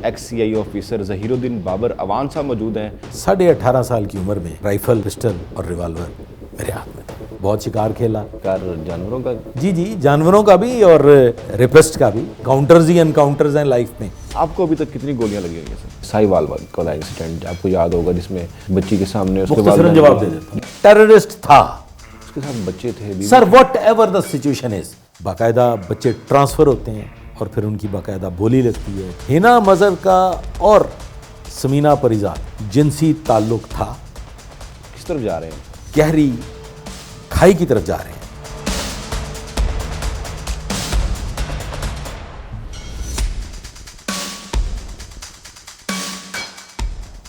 X سی آئی officer Zaheer الدین بابر اوان صاحب موجود ہیں۔ 18.5 سال کی عمر میں رائفل، پسٹل اور ریوالور میرے ہاتھ میں تھا۔ بہت شکار کھیلا۔ شکار جانوروں کا؟ جی جانوروں کا بھی اور ریپسٹ کا بھی۔ کاؤنٹرز ہی انکاؤنٹرز ہیں لائف میں۔ آپ کو ابھی تک کتنی گولیاں لگی ہوئی ہیں سر؟ سائی وال کا ایکسیڈنٹ آپ کو یاد ہوگا، جس میں بچی کے سامنے اس کے مختصراً جواب دے دیتا ہوں۔ ٹیررسٹ تھا، اس کے ساتھ بچے تھے sir, whatever the situation is. باقاعدہ بچے ٹرانسفر ہوتے ہیں اور پھر ان کی باقاعدہ بولی لگتی ہے۔ ہنا مظہر کا اور سمینہ پریزاد جنسی تعلق تھا۔ کس طرف جا رہے ہیں؟ گہری کھائی کی طرف جا رہے ہیں۔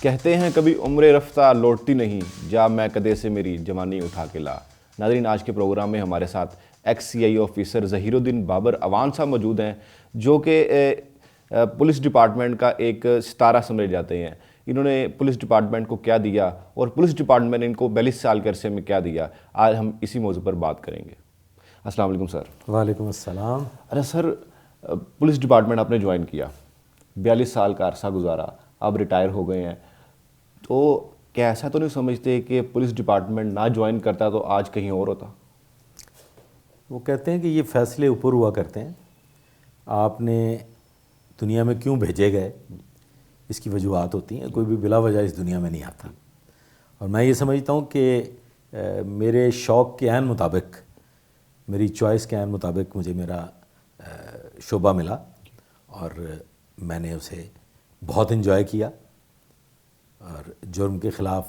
کہتے ہیں کبھی عمر رفتہ لوٹتی نہیں، جا میں کدے سے میری جوانی اٹھا کے لا۔ ناظرین، آج کے پروگرام میں ہمارے ساتھ ایکس سی آئی آفیسر ظہیر الدین بابر اوان صاحب موجود ہیں، جو کہ پولیس ڈپارٹمنٹ کا ایک ستارہ سمجھے جاتے ہیں۔ انہوں نے پولیس ڈپارٹمنٹ کو کیا دیا اور پولیس ڈپارٹمنٹ نے ان کو 42 سال کے عرصے میں کیا دیا، آج ہم اسی موضوع پر بات کریں گے۔ السلام علیکم سر۔ وعلیکم السلام۔ ارے سر، پولیس ڈپارٹمنٹ آپ نے جوائن کیا، 42 سال کا عرصہ گزارا، اب ریٹائر ہو گئے ہیں، تو کیا ایسا تو نہیں سمجھتے کہ پولیس ڈپارٹمنٹ نہ جوائن کرتا تو آج کہیں اور ہوتا؟ وہ کہتے ہیں کہ یہ فیصلے اوپر ہوا کرتے ہیں۔ آپ نے دنیا میں کیوں بھیجے گئے، اس کی وجوہات ہوتی ہیں۔ کوئی بھی بلا وجہ اس دنیا میں نہیں آتا، اور میں یہ سمجھتا ہوں کہ میرے شوق کے عین مطابق، میری چوائس کے عین مطابق مجھے میرا شعبہ ملا اور میں نے اسے بہت انجوائے کیا، اور جرم کے خلاف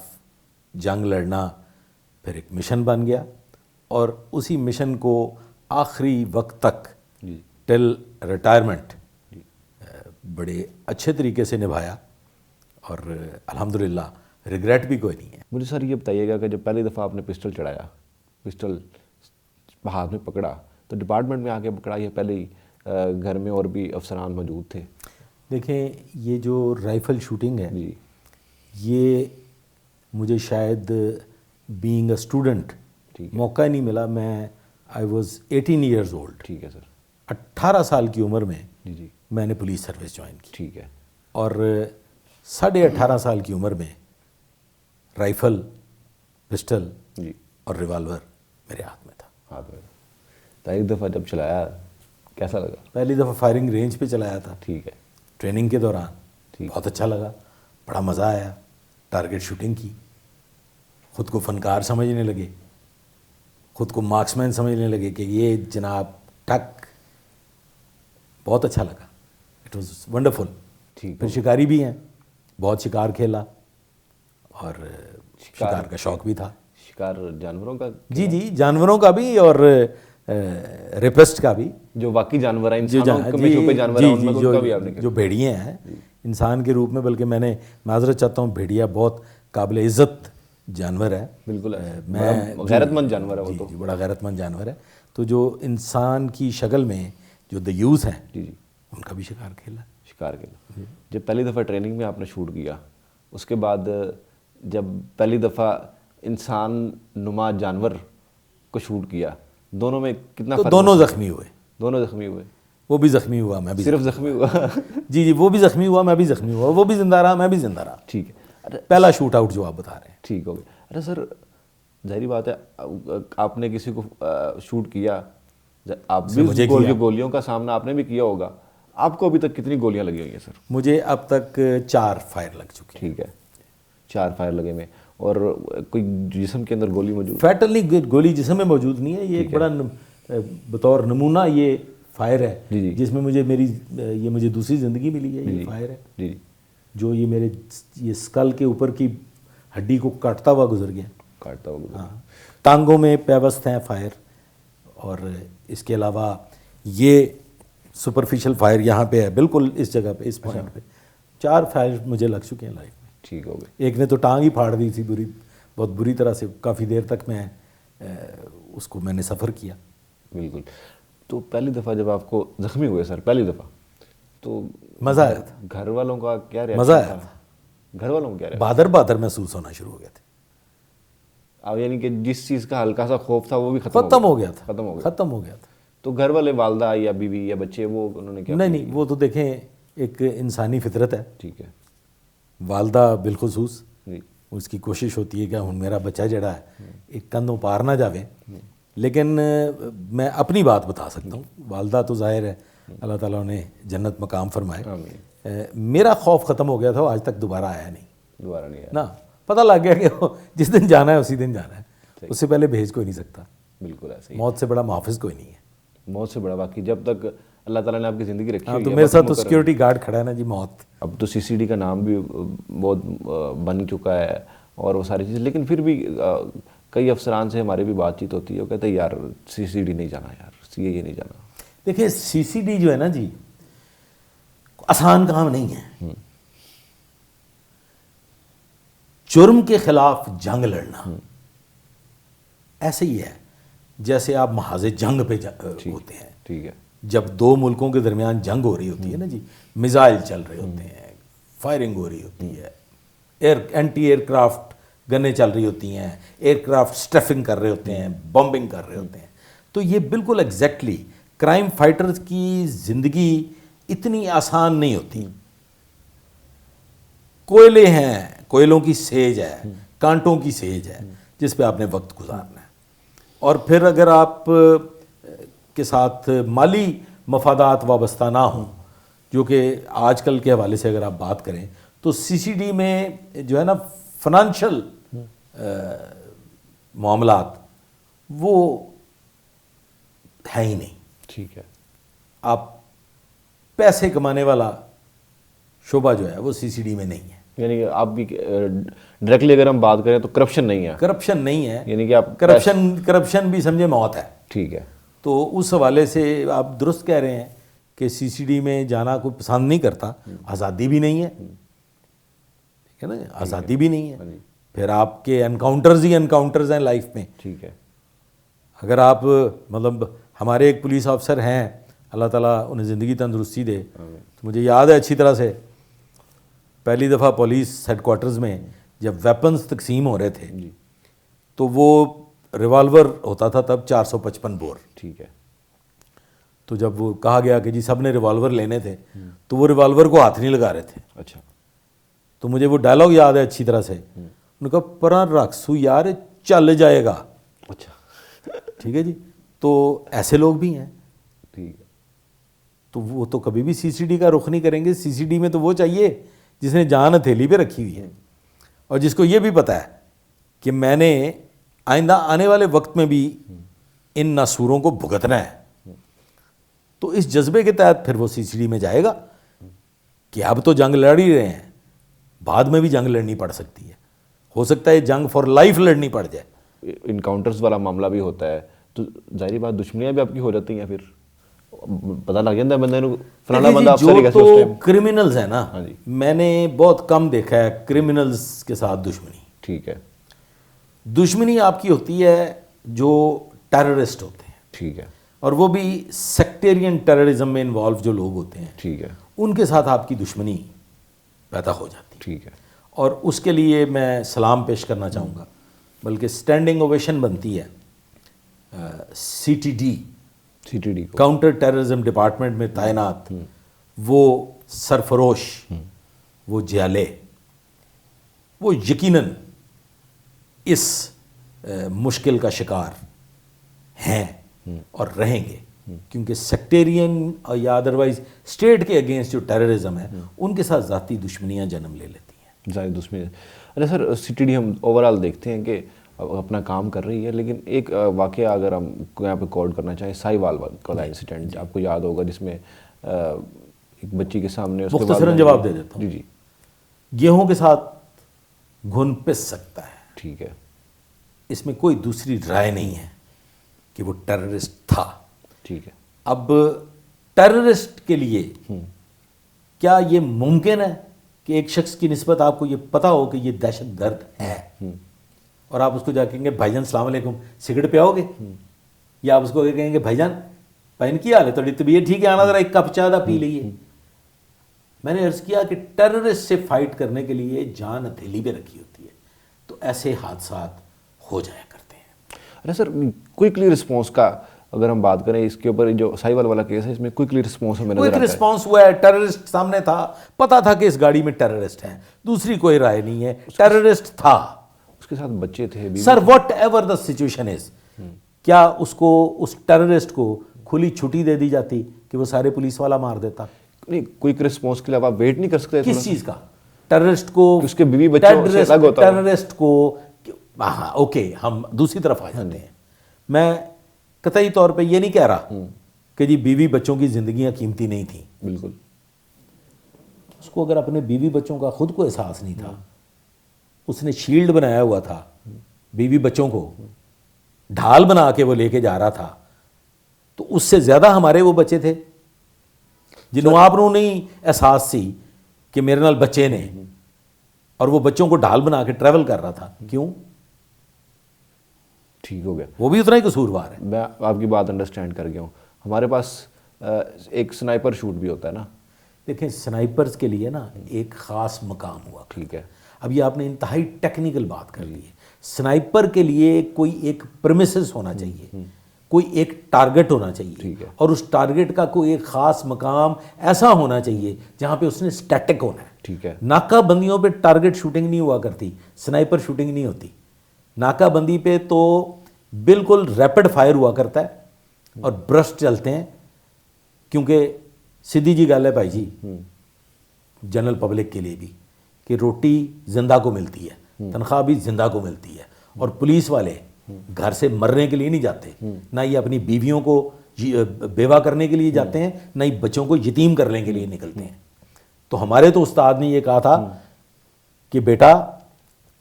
جنگ لڑنا پھر ایک مشن بن گیا، اور اسی مشن کو آخری وقت تک ٹل ریٹائرمنٹ بڑے اچھے طریقے سے نبھایا، اور الحمدللہ ریگریٹ بھی کوئی نہیں ہے۔ مجھے سر یہ بتائیے گا کہ جب پہلی دفعہ آپ نے پسٹل چڑھایا، پسٹل ہاتھ میں پکڑا، تو ڈپارٹمنٹ میں آ کے پکڑا یا پہلے ہی گھر میں اور بھی افسران موجود تھے؟ دیکھیں، یہ جو رائفل شوٹنگ ہے، جی، یہ مجھے شاید بینگ اے اسٹوڈنٹ موقع نہیں ملا۔ میں آئی واز 18 ایئرز اولڈ۔ ٹھیک ہے سر۔ 18 سال کی عمر میں جی میں نے پولیس سروس جوائن کی، ٹھیک ہے۔ اور 18.5 سال کی عمر میں رائفل، پسٹل جی، اور ریوالور میرے ہاتھ میں تھا۔ ہاتھ میں پہلی دفعہ جب چلایا کیسا لگا؟ پہلی دفعہ فائرنگ رینج پہ چلایا تھا، ٹھیک ہے، ٹریننگ کے دوران۔ بہت اچھا لگا، بڑا مزہ آیا۔ ٹارگٹ شوٹنگ کی، خود کو فنکار سمجھنے لگے، خود کو مارکس مین سمجھنے لگے کہ یہ جناب ٹک، بہت اچھا لگا۔ It was wonderful. ٹھیک۔ پھر شکاری بھی ہیں، بہت شکار کھیلا، اور شکار کا شوق بھی تھا۔ شکار جانوروں کا؟ جی جانوروں کا بھی اور ریپسٹ کا بھی، جو واقعی جانور ہیں، انسانوں میں چھپے جانور ہیں، ان میں ان کا بھی آپ نے کیا؟ جو بھیڑیے ہیں انسان کے روپ میں، بلکہ میں نے معذرت چاہتا ہوں، بھیڑیا بہت قابل عزت جانور ہے۔ بالکل، میں غیرت مند جانور ہے وہ تو۔ جی، بڑا غیرت مند جانور ہے۔ تو جو انسان کی شکل میں جو دیوز ہیں، جی، ان کا بھی شکار کھیلا۔ شکار کے جب پہلی دفعہ ٹریننگ میں آپ نے شوٹ کیا، اس کے بعد جب پہلی دفعہ انسان نما جانور کو شوٹ کیا، دونوں میں کتنا فرق؟ دونوں زخمی ہوئے۔ دونوں زخمی ہوئے؟ وہ بھی زخمی ہوا، میں بھی صرف زخمی ہوا؟ جی وہ بھی زخمی ہوا، میں بھی زخمی ہوا۔ وہ بھی زندہ رہا، میں بھی زندہ رہا۔ ٹھیک ہے، پہلا شوٹ آؤٹ جو آپ بتا رہے ہیں۔ ٹھیک ہو گیا۔ ارے سر، ظاہری بات ہے، آپ نے کسی کو شوٹ کیا، آپ بھی گولیوں کا سامنا آپ نے بھی کیا ہوگا، آپ کو ابھی تک کتنی گولیاں لگی ہوئی ہیں سر؟ مجھے اب تک 4 فائر لگ چکے ہیں۔ ٹھیک ہے، 4 فائر لگے میں، اور کوئی جسم کے اندر گولی موجود؟ فیٹلی گولی جسم میں موجود نہیں ہے۔ یہ ایک بڑا بطور نمونہ یہ فائر ہے، جس میں مجھے دوسری زندگی ملی ہے۔ یہ فائر ہے جی، جو یہ میرے اسکل کے اوپر کی ہڈی کو کاٹتا ہوا گزر گیا۔ کاٹتا ہوا گزر، ٹانگوں میں پیوست ہیں فائر، اور اس کے علاوہ یہ سپرفیشل فائر یہاں پہ ہے، بالکل اس جگہ پہ، اس پوائنٹ پہ 4 فائر مجھے لگ چکے ہیں لائف میں۔ ٹھیک ہو گئے۔ ایک نے تو ٹانگ ہی پھاڑ دی تھی، بہت بری طرح سے، کافی دیر تک میں اس کو میں نے سفر کیا۔ بالکل۔ تو پہلی دفعہ جب آپ کو زخمی ہوئے سر، پہلی دفعہ، تو مزہ آیا تھا۔ گھر والوں کا کیا ریاکشن؟ مزہ آیا تھا۔ گھر والوں کو کیا بہادر بہادر محسوس ہونا شروع ہو گئے تھے۔ اب یعنی کہ جس چیز کا ہلکا سا خوف تھا وہ بھی ختم ہو گیا تھا۔ ختم ہو گیا۔ ختم ہو گیا تھا۔ تو گھر والے، والدہ یا بیوی یا بچے، وہ انہوں نے کیا؟ نہیں، وہ تو دیکھیں ایک انسانی فطرت ہے. ٹھیک ہے. والدہ بالخصوص جی. اس کی کوشش ہوتی ہے کہ ہن میرا بچہ جڑا ہے ایک کندھوں پار نہ جاوے. لیکن میں اپنی بات بتا سکتا ہوں. والدہ تو ظاہر ہے اللہ تعالیٰ نے جنت مقام فرمائے. میرا خوف ختم ہو گیا تھا, وہ آج تک دوبارہ آیا نہیں. دوبارہ نہیں آیا نا پتہ لگ گیا کہ جس دن جانا ہے اسی دن جانا ہے. اس سے پہلے بھیج کوئی نہیں سکتا. بالکل ایسے ہی. موت سے بڑا محافظ کوئی نہیں ہے. موت سے بڑا باقی جب تک اللہ تعالیٰ نے آپ کی زندگی رکھی ہوئی تو ہے. میرے ساتھ تو سیکیورٹی گارڈ کھڑا ہے نا جی موت. اب تو سی سی ڈی کا نام بھی بہت بن چکا ہے اور وہ ساری چیزیں, لیکن پھر بھی کئی افسران سے ہماری بھی بات چیت ہوتی ہے, وہ کہتے ہیں یار سی سی ڈی نہیں جانا, یار سی اے نہیں جانا. دیکھیں سی سی ڈی جو ہے نا جی آسان کام نہیں ہے. جرم کے خلاف جنگ لڑنا ایسے ہی ہے جیسے آپ محاذ جنگ پہ ہوتے ہیں. ٹھیک ہے. جب دو ملکوں کے درمیان جنگ ہو رہی ہوتی ہے نا جی, میزائل چل رہے ہوتے ہیں, فائرنگ ہو رہی ہوتی ہے, اینٹی ایئر کرافٹ گنیں چل رہی ہوتی ہیں, ایئر کرافٹ اسٹفنگ کر رہے ہوتے ہیں, بمبنگ کر رہے ہوتے ہیں. تو یہ بالکل ایگزیکٹلی کرائم فائٹرز کی زندگی اتنی آسان نہیں ہوتی. کوئلے ہیں, کوئلوں کی سیج ہے, کانٹوں کی سیج ہے جس پہ آپ نے وقت گزارنا ہے. اور پھر اگر آپ کے ساتھ مالی مفادات وابستہ نہ ہوں, جو کہ آج کل کے حوالے سے اگر آپ بات کریں تو سی سی ڈی میں جو ہے نا فنانشل معاملات وہ ہے ہی نہیں. ٹھیک ہے. آپ پیسے کمانے والا شعبہ جو ہے وہ سی سی ڈی میں نہیں ہے. یعنی کہ آپ بھی ڈائریکٹلی اگر ہم بات کریں تو کرپشن نہیں ہے. کرپشن نہیں ہے, یعنی کہ آپ کرپشن بھی سمجھے موت ہے. ٹھیک ہے. تو اس حوالے سے آپ درست کہہ رہے ہیں کہ سی سی ڈی میں جانا کوئی پسند نہیں کرتا. آزادی بھی نہیں ہے, ٹھیک ہے نا, آزادی بھی نہیں ہے. پھر آپ کے انکاؤنٹرز ہی انکاؤنٹرز ہیں لائف میں. ٹھیک ہے. اگر آپ مطلب ہمارے ایک پولیس آفسر ہیں, اللہ تعالیٰ انہیں زندگی تندرستی دے, تو مجھے یاد ہے اچھی طرح سے پہلی دفعہ پولیس ہیڈ کوارٹرز میں جب ویپنز تقسیم ہو رہے تھے تو وہ ریوالور ہوتا تھا تب 455 بور. ٹھیک ہے. تو جب وہ کہا گیا کہ جی سب نے ریوالور لینے تھے تو وہ ریوالور کو ہاتھ نہیں لگا رہے تھے. اچھا. تو مجھے وہ ڈائلاگ یاد ہے اچھی طرح سے. انہوں نے کہا پراں رکھسو یار چل جائے گا. اچھا. ٹھیک ہے جی. تو ایسے لوگ بھی ہیں. ٹھیک ہے. تو وہ تو کبھی بھی سی سی ڈی کا رخ نہیں کریں گے. سی سی ڈی میں تو وہ چاہیے جس نے جان ہتھیلی پہ رکھی ہوئی ہے اور جس کو یہ بھی پتہ ہے کہ میں نے آئندہ آنے والے وقت میں بھی ان ناسوروں کو بھگتنا ہے. تو اس جذبے کے تحت پھر وہ سی سی ڈی میں جائے گا کہ اب تو جنگ لڑ ہی رہے ہیں, بعد میں بھی جنگ لڑنی پڑ سکتی ہے. ہو سکتا ہے جنگ فار لائف لڑنی پڑ جائے. انکاؤنٹرز والا معاملہ بھی ہوتا ہے تو ظاہری بات دشمنیاں بھی آپ کی ہو جاتی ہیں, پھر پتہ لگ جاتا ہے بندے کو فلانا بندہ افسر ہی کیسے اس ٹائم. کرمنلز ہیں نا, میں نے بہت کم دیکھا ہے کرمنلز کے ساتھ دشمنی. ٹھیک ہے. دشمنی آپ کی ہوتی ہے جو ٹیررسٹ ہوتے ہیں. ٹھیک ہے. اور وہ بھی سیکٹیرین ٹیررزم میں انوالو جو لوگ ہوتے ہیں. ٹھیک ہے. ان کے ساتھ آپ کی دشمنی پیدا ہو جاتی ہے. ٹھیک ہے. اور اس کے لیے میں سلام پیش کرنا چاہوں گا, بلکہ اسٹینڈنگ اوویشن بنتی ہے C T D counter terrorism department میں تعینات وہ سرفروش, وہ جیالے, وہ یقیناً اس مشکل کا شکار ہیں اور رہیں گے, کیونکہ سیکٹیرین یا ادروائز اسٹیٹ کے اگینسٹ جو ٹیررزم ہے ان کے ساتھ ذاتی دشمنیاں جنم لے لیتی ہیں. ذاتی دشمنی. اچھا سر, سی ٹی ڈی ہم اوورآل دیکھتے ہیں کہ اپنا کام کر رہی ہے, لیکن ایک واقعہ اگر ہم یہاں پہ کوڈ کرنا چاہیں, سائی وال کا انسیڈنٹ آپ کو یاد ہوگا, جس میں ایک بچی کے سامنے مختصراً جواب دے دیتا ہوں. جی. گیہوں کے ساتھ گھن پس سکتا ہے. ٹھیک ہے. اس میں کوئی دوسری رائے نہیں ہے کہ وہ ٹیررسٹ تھا. ٹھیک ہے. اب ٹیررسٹ کے لیے کیا یہ ممکن ہے کہ ایک شخص کی نسبت آپ کو یہ پتہ ہو کہ یہ دہشت گرد ہے اور آپ اس کو جا کہیں گے بھائی جان السلام علیکم سگریٹ پیاؤ گے, یا آپ اس کو کہیں گے بھائی جان بہن کی حال ہے تھوڑی طبیعت ٹھیک ہے, آنا ذرا ایک کپ چائے پی لیے. میں نے عرض کیا کہ ٹیررسٹ سے فائٹ کرنے کے لیے جان ہتھیلی پہ رکھی ہوتی ہے, تو ایسے حادثات ہو جایا کرتے ہیں. اچھا سر, کوئکلی رسپانس کا اگر ہم بات کریں اس کے اوپر جو ساہیوال والا کیس ہے اس میں کوئکلی رسپانس ہمیں نظر کوئی آتا ہے. رسپانس ہوا ہے, ٹیررسٹ سامنے تھا, پتا تھا کہ اس گاڑی میں ٹیررسٹ ہیں, دوسری کوئی رائے نہیں ہے, ٹیررسٹ تھا. اس کے ساتھ بچے تھے, sir whatever the situation از, کیا اس کو, اس ٹیررسٹ کو کھلی چھٹی دے دی جاتی کہ وہ سارے پولیس والا مار دیتا؟ نہیں, کوئک رسپانس کے لیے آپ ویٹ نہیں کر سکتے کس چیز کا؟ ٹیررسٹ کو, اس کے بیوی بچوں سے الگ ہوتا ہے. ٹیررسٹ کو, ہاں اوکے, ہم دوسری طرف آ جاتے ہیں. میں قطعی طور پہ یہ نہیں کہہ رہا کہ جی بیوی بچوں کی زندگیاں قیمتی نہیں تھیں. بالکل. اس کو اگر اپنے بیوی بچوں کا خود کو احساس نہیں تھا, اس نے شیلڈ بنایا ہوا تھا, بیوی بچوں کو ڈھال بنا کے وہ لے کے جا رہا تھا, تو اس سے زیادہ ہمارے وہ بچے تھے جنہوں آپ نے نہیں احساس سی کہ میرے نال بچے نے, اور وہ بچوں کو ڈھال بنا کے ٹریول کر رہا تھا. کیوں؟ ٹھیک ہو گیا, وہ بھی اتنا ہی قصوروار ہے. میں آپ کی بات انڈرسٹینڈ کر گیا ہوں. ہمارے پاس ایک سنائپر شوٹ بھی ہوتا ہے نا. دیکھیں سنائپرز کے لیے نا ایک خاص مقام ہوا. ٹھیک ہے. اب یہ آپ نے انتہائی ٹیکنیکل بات کر لی ہے. سنائپر کے لیے کوئی ایک پرمیسز ہونا چاہیے, کوئی ایک ٹارگٹ ہونا چاہیے, اور اس ٹارگٹ کا کوئی ایک خاص مقام ایسا ہونا چاہیے جہاں پہ اس نے اسٹیٹک ہونا ہے. ٹھیک ہے. ناکہ بندیوں پہ ٹارگٹ شوٹنگ نہیں ہوا کرتی, سنائپر شوٹنگ نہیں ہوتی. ناکہ بندی پہ تو بالکل ریپڈ فائر ہوا کرتا ہے اور برسٹ چلتے ہیں, کیونکہ سیدھی جی گل ہے بھائی جی جنرل پبلک کے لیے بھی, کہ روٹی زندہ کو ملتی ہے, تنخواہ بھی زندہ کو ملتی ہے, اور پولیس والے گھر سے مرنے کے لیے نہیں جاتے, نہ یہ اپنی بیویوں کو بیوہ کرنے کے لیے جاتے ہیں, نہ ہی بچوں کو یتیم کرنے کے لیے نکلتے ہیں. تو ہمارے تو استاد نے یہ کہا تھا کہ بیٹا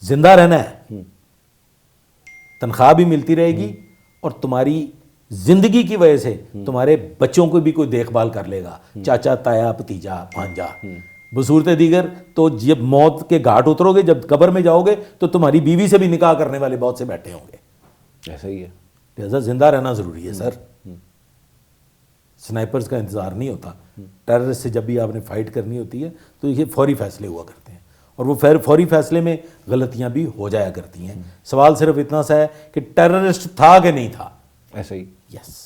زندہ رہنا ہے, تنخواہ بھی ملتی رہے گی, اور تمہاری زندگی کی وجہ سے تمہارے بچوں کو بھی کوئی دیکھ بھال کر لے گا, چاچا تایا بھتیجا بھانجا. بصورت دیگر تو جب موت کے گھاٹ اترو گے, جب قبر میں جاؤ گے, تو تمہاری بیوی سے بھی نکاح کرنے والے بہت سے بیٹھے ہوں گے. ایسا ہی ہے. لہذا زندہ رہنا ضروری ہے سر. سنائپرز کا انتظار نہیں ہوتا. ٹیررسٹ سے جب بھی آپ نے فائٹ کرنی ہوتی ہے تو یہ فوری فیصلے ہوا کرتے ہیں, اور وہ فوری فیصلے میں غلطیاں بھی ہو جایا کرتی ہیں. سوال صرف اتنا سا ہے کہ ٹیررسٹ تھا کہ نہیں تھا. ایسا ہی. یس.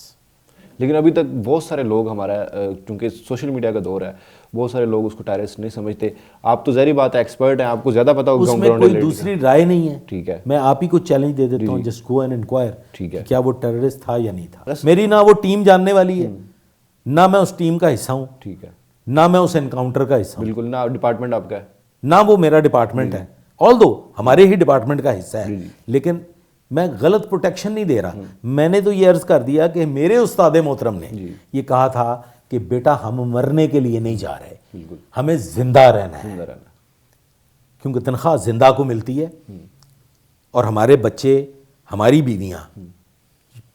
لیکن ابھی تک بہت سارے لوگ ہمارا, چونکہ سوشل میڈیا کا دور ہے, بہت سارے لوگ اس کو ٹیررسٹ نہیں سمجھتے. آپ تو ظاہری بات ہے ایکسپرٹ ہیں, آپ کو زیادہ پتا ہوگا. اس میں کوئی دوسری رائے نہیں ہے. ٹھیک ہے. میں آپ ہی کو چیلنج دے دیتا ہوں, جسٹ گو اینڈ انکوائر ٹھیک ہے کیا وہ ٹیررسٹ تھا یا نہیں تھا. میری نہ وہ ٹیم جاننے والی ہے, نہ میں اس ٹیم کا حصہ ہوں, ٹھیک ہے, نہ میں اس انکاؤنٹر کا حصہ ہوں. بالکل. نہ ڈپارٹمنٹ آپ کا ہے, نہ وہ میرا ڈپارٹمنٹ ہے, آلدو ہمارے ہی ڈپارٹمنٹ کا حصہ ہے, لیکن میں غلط پروٹیکشن نہیں دے رہا. میں نے تو یہ عرض کر دیا کہ میرے استاد محترم نے یہ کہا تھا کہ بیٹا ہم مرنے کے لیے نہیں جا رہے, ہمیں زندہ رہنا ہے, کیونکہ تنخواہ زندہ کو ملتی ہے, اور ہمارے بچے, ہماری بیویاں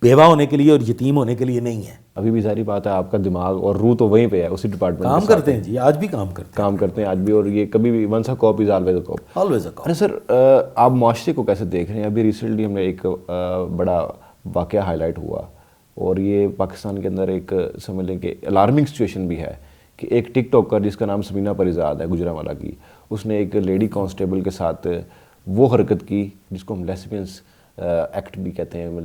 بیوہ ہونے کے لیے اور یتیم ہونے کے لیے نہیں ہیں. ابھی بھی ظاہری بات ہے آپ کا دماغ اور روح تو وہیں پہ ہے, اسی ڈپارٹمنٹ. کام کرتے ہیں جی, آج بھی کام کرتے ہیں آج بھی, اور یہ کبھی بھی once a cop is always a cop. Always a cop. ارے سر, آپ معاشرے کو کیسے دیکھ رہے ہیں؟ ابھی ریسنٹلی ہم نے ایک بڑا واقعہ ہائی لائٹ ہوا, اور یہ پاکستان کے اندر ایک سمجھ لیں کہ الارمنگ سچویشن بھی ہے, کہ ایک ٹک ٹاکر جس کا نام سمینہ پریزاد ہے گجرانوالہ کی, اس نے ایک لیڈی کانسٹیبل کے ساتھ وہ حرکت کی جس کو ہم لیسبینس ایکٹ بھی کہتے ہیں,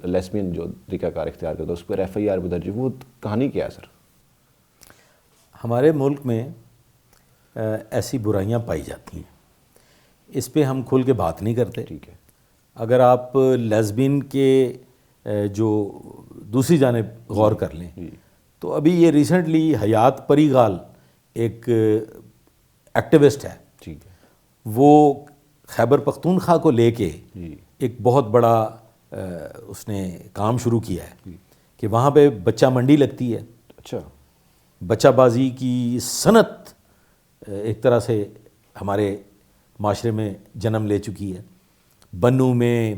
لیسبین جو طریقہ کار اختیار کرتا ہے, اس پر FIR بھی درج. وہ کہانی کیا ہے سر؟ ہمارے ملک میں ایسی برائیاں پائی جاتی ہیں, اس پہ ہم کھل کے بات نہیں کرتے. ٹھیک ہے. اگر آپ لیسبین کے جو دوسری جانب غور کر لیں تو ابھی یہ ریسنٹلی حیات پری غال ایک ایکٹیوسٹ ہے, ٹھیک ہے, وہ خیبر پختونخوا کو لے کے ایک بہت بڑا اس نے کام شروع کیا ہے کہ وہاں پہ بچہ منڈی لگتی ہے. اچھا. بچہ بازی کی صنعت ایک طرح سے ہمارے معاشرے میں جنم لے چکی ہے. بنو میں,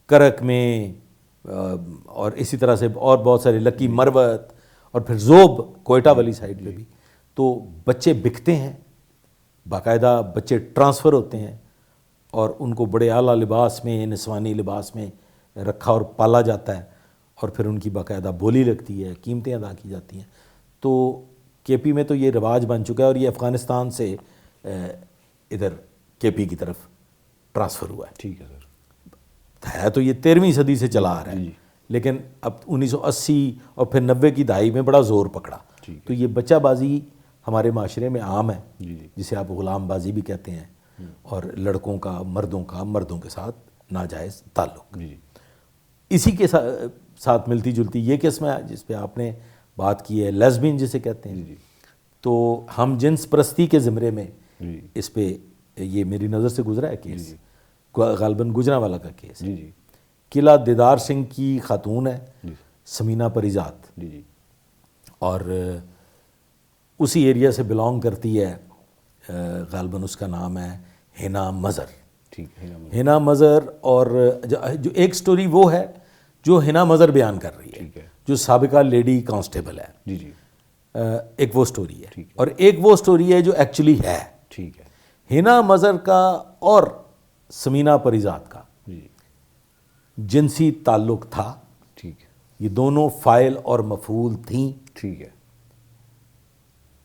کرک میں, اور اسی طرح سے اور بہت سارے, لکی مروت, اور پھر زوب کوئٹہ والی سائڈ پہ بھی. تو بچے بکتے ہیں, باقاعدہ بچے ٹرانسفر ہوتے ہیں, اور ان کو بڑے اعلیٰ لباس میں, نسوانی لباس میں رکھا اور پالا جاتا ہے, اور پھر ان کی باقاعدہ بولی لگتی ہے, قیمتیں ادا کی جاتی ہیں. تو KP میں تو یہ رواج بن چکا ہے, اور یہ افغانستان سے ادھر KP کی طرف ٹرانسفر ہوا ہے. ٹھیک ہے سر. ہے تو یہ 13ویں صدی سے چلا آ رہا ہے, لیکن اب 1980 اور پھر 90 کی دہائی میں بڑا زور پکڑا. تو یہ بچہ بازی ہمارے معاشرے میں عام ہے, جسے آپ غلام بازی بھی کہتے ہیں, اور لڑکوں کا مردوں کے ساتھ ناجائز تعلق. اسی کے ساتھ ملتی جلتی یہ قسم ہے جس پہ آپ نے بات کی ہے, لیسبین جسے کہتے ہیں. تو ہم جنس پرستی کے زمرے میں اس پہ یہ میری نظر سے گزرا ہے کیس, غالباً گجرانوالہ کا کیس ہے. قلعہ دیدار سنگھ کی خاتون ہے سمینہ پریزاد, اور اسی ایریا سے بلانگ کرتی ہے, غالباً اس کا نام ہے ہینا مظہر. ہینا مظہر, اور جو ایک سٹوری وہ ہے جو ہینا مظہر بیان کر رہی ہے, جو سابقہ لیڈی کانسٹیبل ہے. ایک وہ سٹوری ہے, اور ایک وہ سٹوری ہے جو ایکچولی ہے. ہینا مظہر کا اور سمینہ پریزاد کا جنسی تعلق تھا. یہ دونوں فاعل اور مفعول تھیں.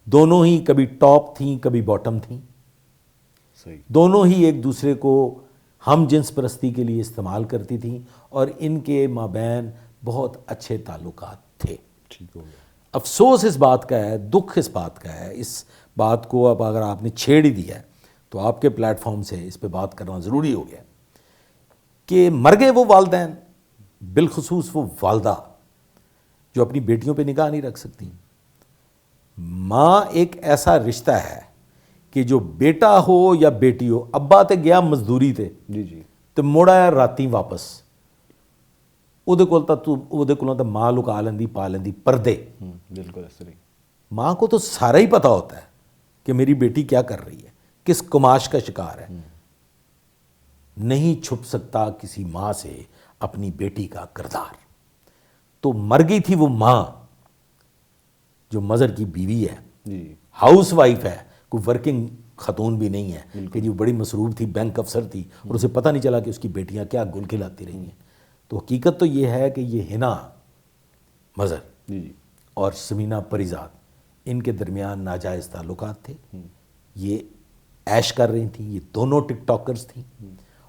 دونوں ہی کبھی ٹاپ تھیں کبھی باٹم تھیں. دونوں ہی ایک دوسرے کو ہم جنس پرستی کے لیے استعمال کرتی تھیں, اور ان کے مابین بہت اچھے تعلقات تھے. افسوس اس بات کا ہے, دکھ اس بات کا ہے, اس بات کو اب اگر آپ نے چھیڑ ہی دیا ہے تو آپ کے پلیٹ فارم سے اس پہ بات کرنا ضروری ہو گیا کہ مر گئے وہ والدین, بالخصوص وہ والدہ جو اپنی بیٹیوں پہ نگاہ نہیں رکھ سکتی. ماں ایک ایسا رشتہ ہے کہ جو بیٹا ہو یا بیٹی ہو, ابا تے گیا مزدوری تے تو موڑ آیا راتی واپس, وہ کول تو ماں لکا لیندی پا لیندی پردے. بالکل ایسے نہیں. ماں کو تو سارا ہی پتہ ہوتا ہے کہ میری بیٹی کیا کر رہی ہے, کس کماش کا شکار ہے. نہیں چھپ سکتا کسی ماں سے اپنی بیٹی کا کردار. تو مر گئی تھی وہ ماں جو مظہر کی بیوی ہے, ہاؤس وائف ہے, کوئی ورکنگ خاتون بھی نہیں ہے کہ جو بڑی مصروف تھی, بینک افسر تھی, اور اسے پتہ نہیں چلا کہ اس کی بیٹیاں کیا گل کھلاتی رہی ہیں. تو حقیقت تو یہ ہے کہ یہ ہینا مظہر اور سمینہ پریزاد, ان کے درمیان ناجائز تعلقات تھے. یہ عیش کر رہی تھیں, یہ دونوں ٹک ٹاکرز تھیں,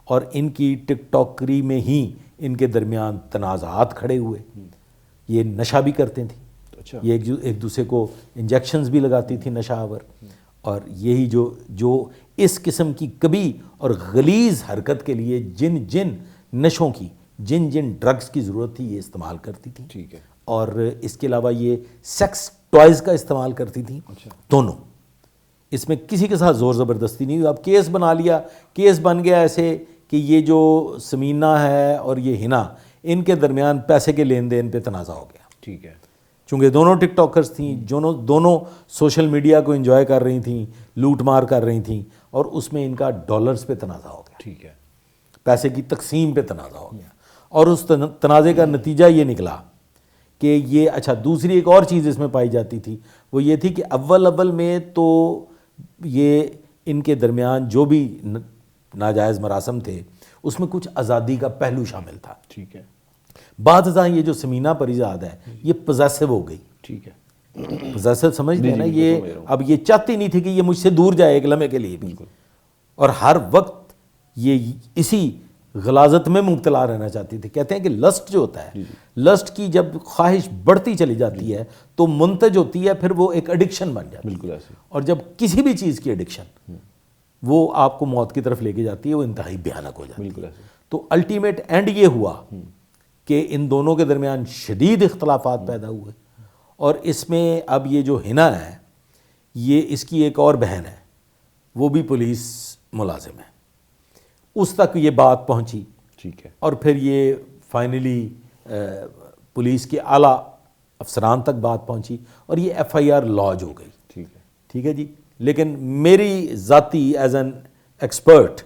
اور ان کی ٹک ٹاکری میں ہی ان کے درمیان تنازعات کھڑے ہوئے. یہ نشہ بھی کرتے تھیں, یہ ایک دوسرے کو انجیکشنز بھی لگاتی تھی نشہ آور, اور یہی جو اس قسم کی کبھی اور غلیظ حرکت کے لیے جن نشوں کی, جن ڈرگز کی ضرورت تھی یہ استعمال کرتی تھی. اور اس کے علاوہ یہ سیکس ٹوائز کا استعمال کرتی تھیں دونوں. اس میں کسی کے ساتھ زور زبردستی نہیں ہوئی. اب کیس بنا لیا, کیس بن گیا ایسے کہ یہ جو سمینہ ہے اور یہ ہینا, ان کے درمیان پیسے کے لین دین پہ تنازع ہو گیا. چونکہ دونوں ٹک ٹاکرز تھیں, دونوں سوشل میڈیا کو انجوائے کر رہی تھیں, لوٹ مار کر رہی تھیں, اور اس میں ان کا ڈالرز پہ تنازع ہو گیا. پیسے کی تقسیم پہ تنازع ہو گیا, اور اس تنازع کا نتیجہ یہ نکلا کہ یہ اچھا دوسری ایک اور چیز اس میں پائی جاتی تھی, وہ یہ تھی کہ اول میں تو یہ ان کے درمیان جو بھی ناجائز مراسم تھے اس میں کچھ آزادی کا پہلو شامل تھا. بعد ازاں یہ جو سمینہ پریزاد ہے یہ پوزیسو ہو گئی. پوزیسو سمجھتے ہیں نا, یہ اب یہ چاہتی نہیں تھی کہ یہ مجھ سے دور جائے ایک لمحے کے لیے بھی, اور ہر وقت یہ اسی غلاظت میں مبتلا رہنا چاہتی تھی. کہتے ہیں کہ لسٹ جو ہوتا ہے, لسٹ کی جب خواہش بڑھتی چلی جاتی ہے تو منتج ہوتی ہے, پھر وہ ایک ایڈکشن بن جاتی ہے. اور جب کسی بھی چیز کی ایڈکشن وہ آپ کو موت کی طرف لے کے جاتی ہے, وہ انتہائی بھیانک ہو جاتی ہے. تو الٹیمیٹ اینڈ یہ ہوا کہ ان دونوں کے درمیان شدید اختلافات پیدا ہوئے, اور اس میں اب یہ جو ہینا ہے, یہ اس کی ایک اور بہن ہے, وہ بھی پولیس ملازم ہے, اس تک یہ بات پہنچی. اور پھر یہ فائنلی پولیس کے اعلیٰ افسران تک بات پہنچی, اور یہ FIR لانچ ہو گئی. ٹھیک ہے جی. لیکن میری ذاتی as an expert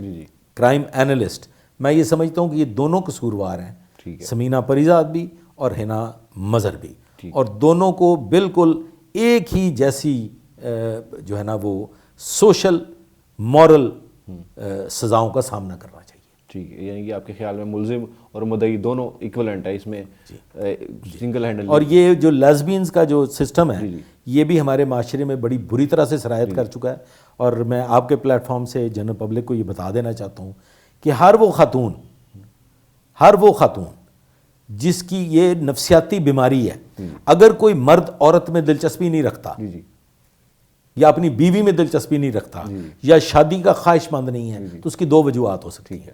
crime analyst میں یہ سمجھتا ہوں کہ یہ دونوں قصوروار ہیں, سمینہ پریزاد بھی اور ہینا مظہر بھی, اور دونوں کو بالکل ایک ہی جیسی جو ہے نا وہ سوشل مورل سزاؤں کا سامنا کرنا چاہیے. ٹھیک ہے, یعنی کہ آپ کے خیال میں ملزم اور مدعی دونوں ایکولنٹ ہے اس میں, سنگل ہینڈل. اور یہ جو لیسبینز کا جو سسٹم ہے یہ بھی ہمارے معاشرے میں بڑی بری طرح سے سرایت کر چکا ہے. اور میں آپ کے پلیٹ فارم سے جنرل پبلک کو یہ بتا دینا چاہتا ہوں کہ ہر وہ خاتون جس کی یہ نفسیاتی بیماری ہے. اگر کوئی مرد عورت میں دلچسپی نہیں رکھتا جی جی یا اپنی بیوی میں دلچسپی نہیں رکھتا یا شادی کا خواہش مند نہیں ہے تو اس کی دو وجوہات ہو سکتی ہیں.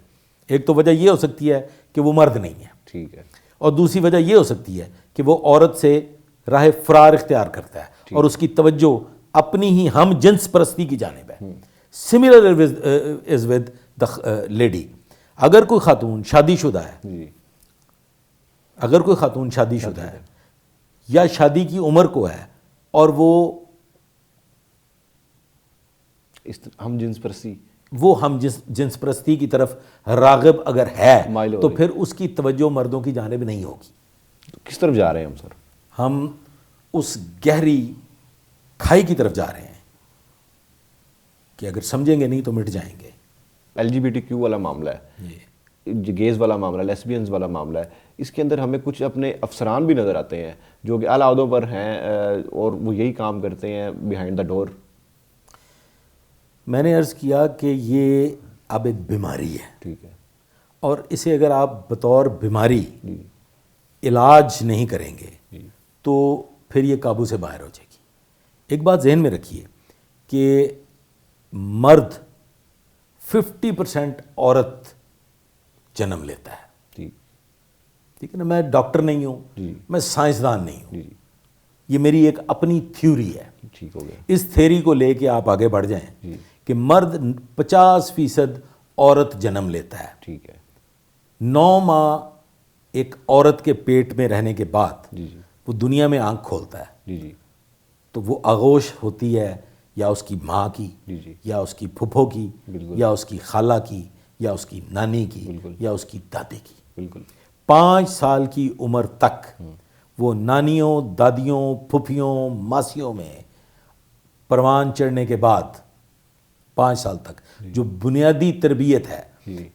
ایک تو وجہ یہ ہو سکتی ہے کہ وہ مرد نہیں ہے, ٹھیک ہے, اور دوسری وجہ یہ ہو سکتی ہے کہ وہ عورت سے راہ فرار اختیار کرتا ہے اور اس کی توجہ اپنی ہی ہم جنس پرستی کی جانب ہے. Similar is with the lady. اگر کوئی خاتون شادی شدہ ہے, جی اگر کوئی خاتون شادی شدہ ہے یا شادی کی عمر کو ہے اور وہ ہم جنس پرستی, وہ ہم جنس پرستی کی طرف راغب اگر ہے مائل ہو تو رہی. پھر اس کی توجہ مردوں کی جانب نہیں ہوگی. کس طرف جا رہے ہیں ہم سر؟ ہم اس گہری کھائی کی طرف جا رہے ہیں کہ اگر سمجھیں گے نہیں تو مٹ جائیں گے. LGBTQ والا معاملہ ہے, گیز والا معاملہ, لیسبینز والا معاملہ ہے, اس کے اندر ہمیں کچھ اپنے افسران بھی نظر آتے ہیں جو کہ اعلیٰ عہدوں پر ہیں اور وہ یہی کام کرتے ہیں بیہائنڈ دا ڈور. میں نے عرض کیا کہ یہ اب ایک بیماری ہے, ٹھیک ہے, اور اسے اگر آپ بطور بیماری علاج نہیں کریں گے تو پھر یہ قابو سے باہر ہو جائے گی. ایک بات ذہن میں رکھیے کہ مرد 50% عورت جنم لیتا ہے. ٹھیک ہے نا, میں ڈاکٹر نہیں ہوں, میں سائنسدان نہیں ہوں, یہ میری ایک اپنی تھیوری ہے. ٹھیک ہو گیا. اس تھیوری کو لے کے آپ آگے بڑھ جائیں کہ مرد 50% عورت جنم لیتا ہے. ٹھیک ہے. 9 ماہ ایک عورت کے پیٹ میں رہنے کے بعد وہ دنیا میں آنکھ کھولتا ہے. جی جی. تو وہ آغوش ہوتی ہے یا اس کی ماں کی, یا اس کی پھپھو کی, یا اس کی خالہ کی, یا اس کی نانی کی, یا اس کی دادی کی. بالکل. 5 سال کی عمر تک وہ نانیوں, دادیوں, پھپھیوں, ماسیوں میں پروان چڑھنے کے بعد 5 سال تک جو بنیادی تربیت ہے,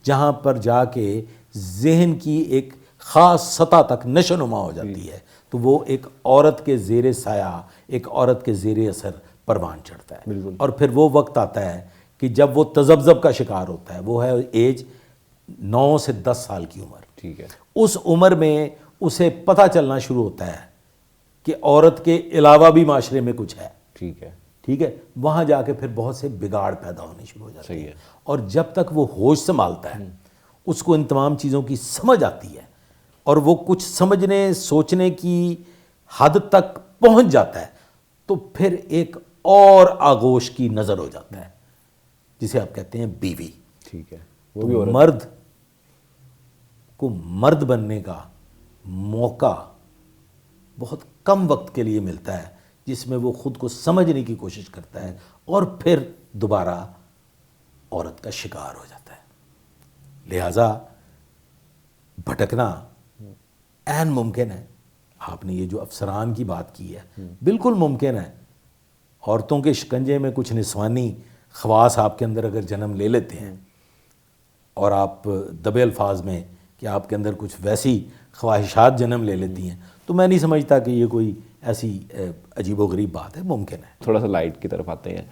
جہاں پر جا کے ذہن کی ایک خاص سطح تک نشو نما ہو جاتی ہے, تو وہ ایک عورت کے زیر سایہ, ایک عورت کے زیر اثر پروان چڑھتا ہے. اور پھر وہ وقت آتا ہے کہ جب وہ تذبذب کا شکار ہوتا ہے, وہ ہے ایج 9 سے 10 سال کی عمر. ٹھیک ہے. اس عمر میں اسے پتہ چلنا شروع ہوتا ہے کہ عورت کے علاوہ بھی معاشرے میں کچھ ہے. ٹھیک ہے. ٹھیک ہے. وہاں جا کے پھر بہت سے بگاڑ پیدا ہونے شروع ہو جاتے ہیں. ہے. اور جب تک وہ ہوش سنبھالتا ہے, اس کو ان تمام چیزوں کی سمجھ آتی ہے اور وہ کچھ سمجھنے سوچنے کی حد تک پہنچ جاتا ہے, تو پھر ایک اور آغوش کی نظر ہو جاتا ہے جسے آپ کہتے ہیں بیوی. ٹھیک ہے. وہ بھی مرد کو مرد بننے کا موقع بہت کم وقت کے لیے ملتا ہے, جس میں وہ خود کو سمجھنے کی کوشش کرتا ہے اور پھر دوبارہ عورت کا شکار ہو جاتا ہے. لہٰذا بھٹکنا عین ممکن ہے. آپ نے یہ جو افسران کی بات کی ہے, بالکل ممکن ہے. عورتوں کے شکنجے میں کچھ نسوانی خواص آپ کے اندر اگر جنم لے لیتے ہیں, اور آپ دبے الفاظ میں کہ آپ کے اندر کچھ ویسی خواہشات جنم لے لیتی ہیں, تو میں نہیں سمجھتا کہ یہ کوئی ایسی عجیب و غریب بات ہے. ممکن ہے. تھوڑا سا لائٹ کی طرف آتے ہیں,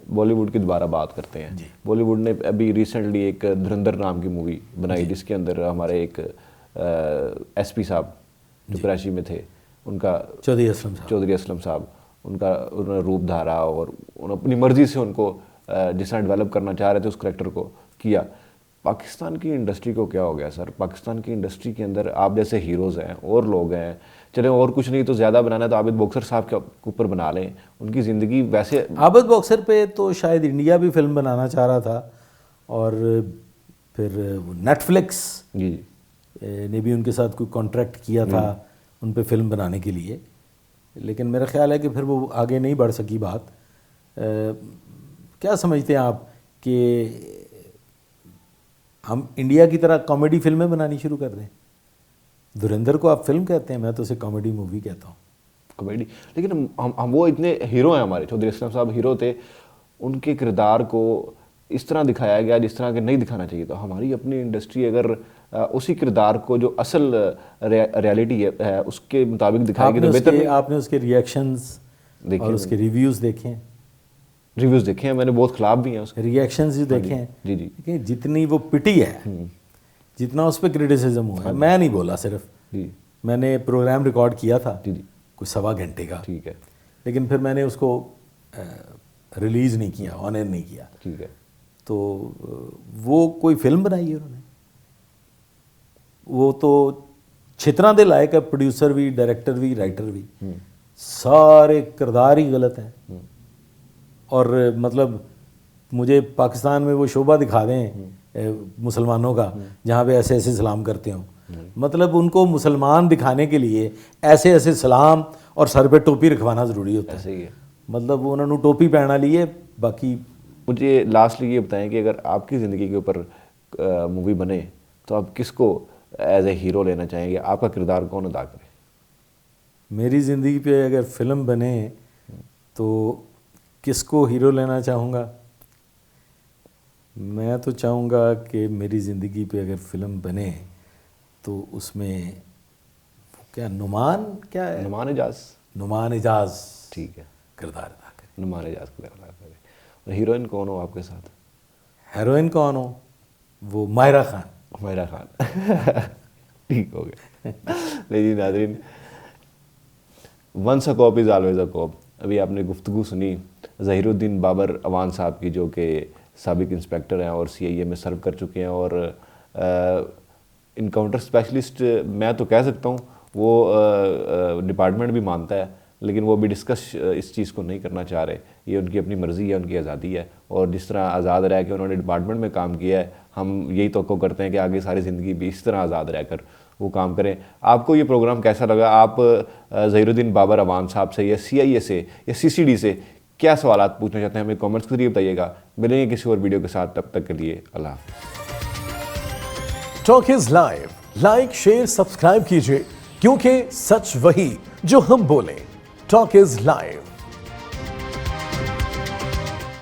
بالی ووڈ کی دوبارہ بات کرتے ہیں. بالی ووڈ نے ابھی ریسنٹلی ایک دھرندر نام کی مووی بنائی, جس کے اندر ہمارے ایک SP صاحب جو کراچی میں تھے, ان کا چودھری اسلم صاحب, ان کا انہوں نے روپ دھارا اور اپنی مرضی سے ان کو جس طرح ڈیولپ کرنا چاہ رہے تھے اس کریکٹر کو کیا. پاکستان کی انڈسٹری کو کیا ہو گیا سر؟ پاکستان کی انڈسٹری کے اندر آپ جیسے ہیروز ہیں اور لوگ ہیں, چلیں اور کچھ نہیں تو زیادہ بنانا ہے تو عابد بوکسر صاحب کے اوپر بنا لیں. ان کی زندگی ویسے عابد بوکسر پہ تو شاید انڈیا بھی فلم بنانا چاہ رہا تھا, اور پھر نیٹ فلکس نے بھی ان کے ساتھ کوئی کانٹریکٹ کیا تھا ان پہ فلم بنانے کے لیے, لیکن میرا خیال ہے کہ پھر وہ آگے نہیں بڑھ سکی بات. کیا سمجھتے ہیں آپ کہ ہم انڈیا کی طرح کامیڈی فلمیں بنانی شروع کر دیں؟ دھرندر کو آپ فلم کہتے ہیں, میں تو اسے کامیڈی مووی کہتا ہوں. کامیڈی, لیکن ہم وہ اتنے ہیرو ہیں, ہمارے چودھری اسلم صاحب ہیرو تھے, ان کے کردار کو اس طرح دکھایا گیا جس طرح کہ نہیں دکھانا چاہیے تھا. ہماری اپنی انڈسٹری اگر اسی کردار کو جو اصل ریالٹی ہے اس کے مطابق دکھائے گی تو بہتر ہے. آپ نے اس کے ریئیکشنز اور اس کے ریویوز دیکھے ہیں؟ ریویوز دیکھے ہیں میں نے, بہت خلاف بھی ہیں اس کے. ریئیکشنز بھی دیکھے ہیں. جی جی. جتنی وہ پٹی ہے, جتنا اس پہ کرٹیسزم ہوا ہے, میں نہیں بولا صرف جی میں نے پروگرام ریکارڈ کیا تھا جی جی کوئی 1.25 گھنٹے کا، ٹھیک ہے لیکن پھر میں نے اس کو ریلیز نہیں کیا، آن ایئر نہیں کیا. ٹھیک ہے. تو وہ کوئی فلم بنائی ہے انہوں نے، وہ تو چھترا دے لائق ہے، پروڈیوسر بھی، ڈائریکٹر بھی، رائٹر بھی، سارے کردار ہی غلط ہیں. اور مطلب مجھے پاکستان میں وہ شعبہ دکھا دیں مسلمانوں کا جہاں پہ ایسے ایسے سلام کرتے ہوں. مطلب ان کو مسلمان دکھانے کے لیے ایسے ایسے سلام اور سر پہ ٹوپی رکھوانا ضروری ہوتا ہے. ایسے ہی ہے. مطلب انہوں نے ٹوپی پہنا لی ہے. باقی مجھے لاسٹلی یہ بتائیں کہ اگر آپ کی زندگی کے اوپر مووی بنے تو آپ کس کو ایز اے ہیرو لینا چاہیں گے؟ آپ کا کردار کون ادا کرے؟ میری زندگی پہ اگر فلم بنے تو کس کو ہیرو لینا چاہوں گا؟ میں تو چاہوں گا کہ میری زندگی پہ اگر فلم بنے تو اس میں کیا نعمان کیا ہے، نعمان اعجاز. نعمان اعجاز ٹھیک ہے. کردار ادا کرے. نعمان اعجاز کو ادا کرے. اور ہیروئن کون ہو آپ کے ساتھ؟ ہیروئن کون ہو؟ وہ ماہرہ خان. ماہرہ خان. ٹھیک ہو گیا. نہیں جی ناظرین، once a cope is always اے کوپ. ابھی آپ نے گفتگو سنی ظہیر الدین بابر اوان صاحب کی، جو کہ سابق انسپیکٹر ہیں اور CIA میں سرو کر چکے ہیں، اور انکاؤنٹر اسپیشلسٹ میں تو کہہ سکتا ہوں. وہ ڈپارٹمنٹ بھی مانتا ہے، لیکن وہ بھی ڈسکس اس چیز کو نہیں کرنا چاہ رہے. یہ ان کی اپنی مرضی ہے، ان کی آزادی ہے، اور جس طرح آزاد رہ کے انہوں نے ڈپارٹمنٹ میں کام کیا ہے، ہم یہی توقع کرتے ہیں کہ آگے ساری زندگی بھی اس طرح آزاد رہ کر وہ کام کریں. آپ کو یہ پروگرام کیسا لگا؟ آپ ظہیر الدین بابر اوان صاحب سے یا CIA سے یا CCD سے کیا سوالات پوچھنا چاہتے ہیں؟ ہمیں کامنٹس کے ذریعے بتائیے گا. ملیں گے کسی اور ویڈیو کے ساتھ، تب تک کے لیے اللہ حافظ. Talk is live, like share subscribe کیجئے، کیونکہ سچ وہی جو ہم بولیں. Talk is live.